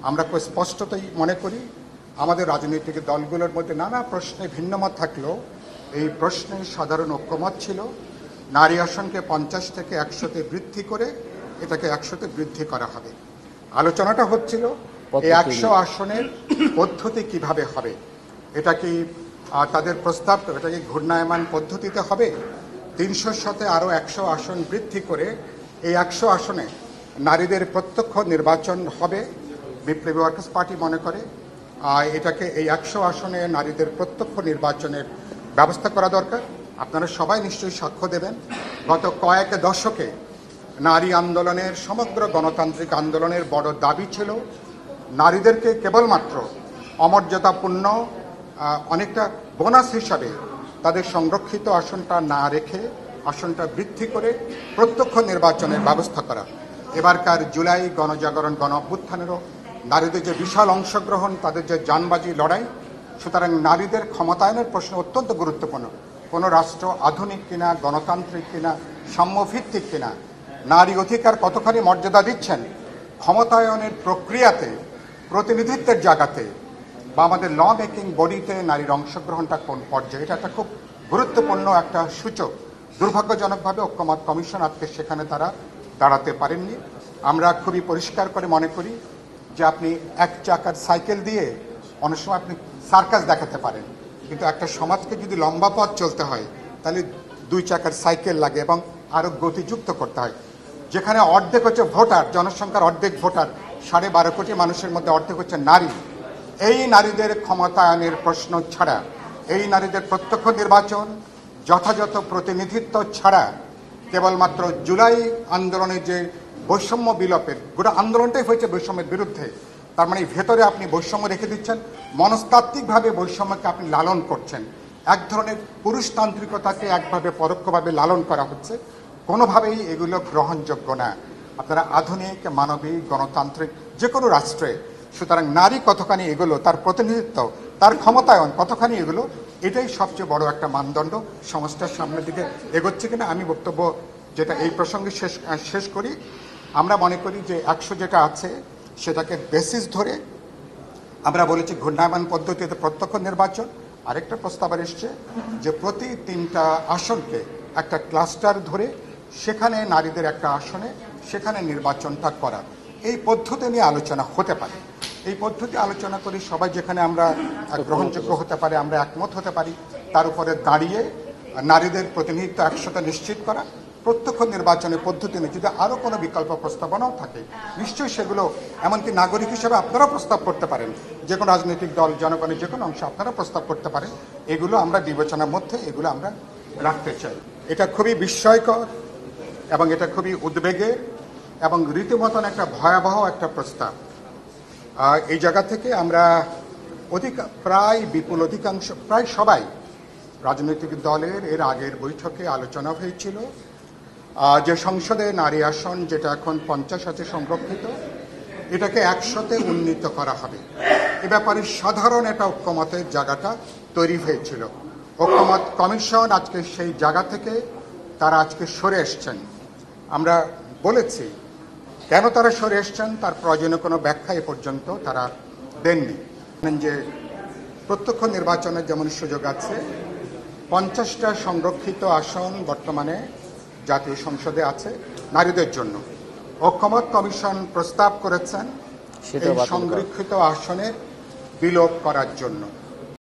আমরা স্পষ্টতই মনে করি আমাদের রাজনৈতিক দলগুলোর মধ্যে নানা প্রশ্নে ভিন্নমত থাকলেও এই প্রশ্নে সাধারণ ঐক্যমত ছিল নারী আসনকে 50 থেকে 100-তে বৃদ্ধি করে এটাকে 100-তে বৃদ্ধি করা হবে। আলোচনাটা হচ্ছিল এই 100 আসনের পদ্ধতি কিভাবে হবে। এটা কি তাদের প্রস্তাব, এটা কি ঘূর্ণায়মান পদ্ধতিতে হবে? 300-র সাথে আরও 100 আসন বৃদ্ধি করে এই 100 আসনে নারীদের প্রত্যক্ষ নির্বাচন হবে। বিপ্লবী ওয়ার্কার্স পার্টি মনে করে এটাকে এই 100 আসনে নারীদের প্রত্যক্ষ নির্বাচনের ব্যবস্থা করা দরকার। আপনারা সবাই নিশ্চয়ই সাক্ষ্য দেবেন, গত কয়েক দশকে নারী আন্দোলনের, সমগ্র গণতান্ত্রিক আন্দোলনের বড় দাবি ছিল নারীদেরকে কেবলমাত্র অমর্যাদাপূর্ণ অনেকটা বোনাস হিসাবে তাদের সংরক্ষিত আসনটা না রেখে আসনটা বৃদ্ধি করে প্রত্যক্ষ নির্বাচনের ব্যবস্থা করা। এবারকার জুলাই গণজাগরণ গণ অভ্যুত্থানেরও নারীদের যে বিশাল অংশগ্রহণ, তাদের যে জানবাজি লড়াই, সুতরাং নারীদের ক্ষমতায়নের প্রশ্ন অত্যন্ত গুরুত্বপূর্ণ। কোনো রাষ্ট্র আধুনিক কিনা, গণতান্ত্রিক কিনা, সাম্যভিত্তিক কিনা, নারী অধিকার কতখানি মর্যাদা দিচ্ছেন, ক্ষমতায়নের প্রক্রিয়াতে, প্রতিনিধিত্বের জায়গাতে বা আমাদের ল মেকিং বডিতে নারীর অংশগ্রহণটা কোন পর্যায়ে, এটা একটা খুব গুরুত্বপূর্ণ একটা সূচক। দুর্ভাগ্যজনকভাবে ঐক্যমত কমিশন আজকে সেখানে তারা দাঁড়াতে পারেননি। আমরা খুবই পরিষ্কার করে মনে করি যে আপনি এক চাকার সাইকেল দিয়ে অনেক সময় আপনি সার্কাস দেখাতে পারেন, কিন্তু একটা সমাজকে যদি লম্বা পথ চলতে হয় তাহলে 2 চাকার সাইকেল লাগে এবং আরও গতিযুক্ত করতে হয়। যেখানে অর্ধেক হচ্ছে ভোটার, জনসংখ্যার অর্ধেক ভোটার, 12.5 কোটি মানুষের মধ্যে অর্ধেক হচ্ছে নারী। এই নারীদের ক্ষমতায়নের প্রশ্ন ছাড়া, এই নারীদের প্রত্যক্ষ নির্বাচন, যথাযথ প্রতিনিধিত্ব ছাড়া কেবলমাত্র জুলাই আন্দোলনের যে বৈষম্য বিলোপের, গোটা আন্দোলনটাই হয়েছে বৈষম্যের বিরুদ্ধে। তার মানে ভেতরে আপনি বৈষম্য রেখে দিচ্ছেন, মনস্তাত্ত্বিকভাবে বৈষম্যকে আপনি লালন করছেন। এক ধরনের পুরুষতান্ত্রিকতাকে একভাবে পরোক্ষভাবে লালন করা হচ্ছে। কোনোভাবেই এগুলো গ্রহণযোগ্য না। আপনারা আধুনিক মানবিক গণতান্ত্রিক যে কোনো রাষ্ট্রে, সুতরাং নারী কতখানি এগুলো, তার প্রতিনিধিত্ব, তার ক্ষমতায়ন কতখানি এগুলো, এটাই সবচেয়ে বড় একটা মানদণ্ড। সমাজটার সামনের দিকে এগোচ্ছে কিনা। আমি বক্তব্য যেটা এই প্রসঙ্গে শেষ করি, আমরা মনে করি যে 100 যেটা আছে সেটাকে বেসিস ধরে আমরা বলেছি ঘূর্ণায়মান পদ্ধতিতে প্রত্যক্ষ নির্বাচন। আরেকটা প্রস্তাব এসছে যে প্রতি 3টা আসনকে একটা ক্লাস্টার ধরে সেখানে নারীদের একটা আসনে সেখানে নির্বাচনটা করা। এই পদ্ধতি নিয়ে আলোচনা হতে পারে। এই পদ্ধতি আলোচনা করি সবাই, যেখানে আমরা গ্রহণযোগ্য হতে পারে, আমরা একমত হতে পারি, তার উপরে দাঁড়িয়ে নারীদের প্রতিনিধিত্ব 100টা নিশ্চিত করা। প্রত্যক্ষ নির্বাচনের পদ্ধতি নিয়ে যদি আরও কোনো বিকল্প প্রস্তাবনাও থাকে নিশ্চয়ই সেগুলো, এমনকি নাগরিক হিসেবে আপনারাও প্রস্তাব করতে পারেন, যে কোনো রাজনৈতিক দল, জনগণের যে কোনো অংশ আপনারা প্রস্তাব করতে পারেন। এগুলো আমরা বিবেচনার মধ্যে এগুলো আমরা রাখতে চাই। এটা খুবই বিস্ময়কর এবং এটা খুবই উদ্বেগের এবং রীতিমতন একটা ভয়াবহ একটা প্রস্তাব। এই জায়গা থেকে আমরা প্রায় বিপুল অধিকাংশ, প্রায় সবাই রাজনৈতিক দলের এর আগের বৈঠকে আলোচনা হয়েছিল যে সংসদে নারী আসন যেটা এখন 50 আছে সংরক্ষিত, এটাকে 100-তে উন্নীত করা হবে। এ ব্যাপারে সাধারণ একটা ঐক্যমতের জায়গাটা তৈরি হয়েছিল। ঐক্যমত কমিশন আজকে সেই জায়গা থেকে তারা আজকে সরে এসছেন। আমরা বলেছি কেন তারা সরে এসছেন, তার প্রয়োজনীয় কোনো ব্যাখ্যা এ পর্যন্ত তারা দেননি। যে প্রত্যক্ষ নির্বাচনের যেমন সুযোগ আছে, 50টা সংরক্ষিত আসন বর্তমানে জাতীয় সংসদে আছে নারীদের জন্য। ঐক্যমত কমিশন প্রস্তাব করেছেন এই সংরক্ষিত আসনের বিলোপ করার জন্য।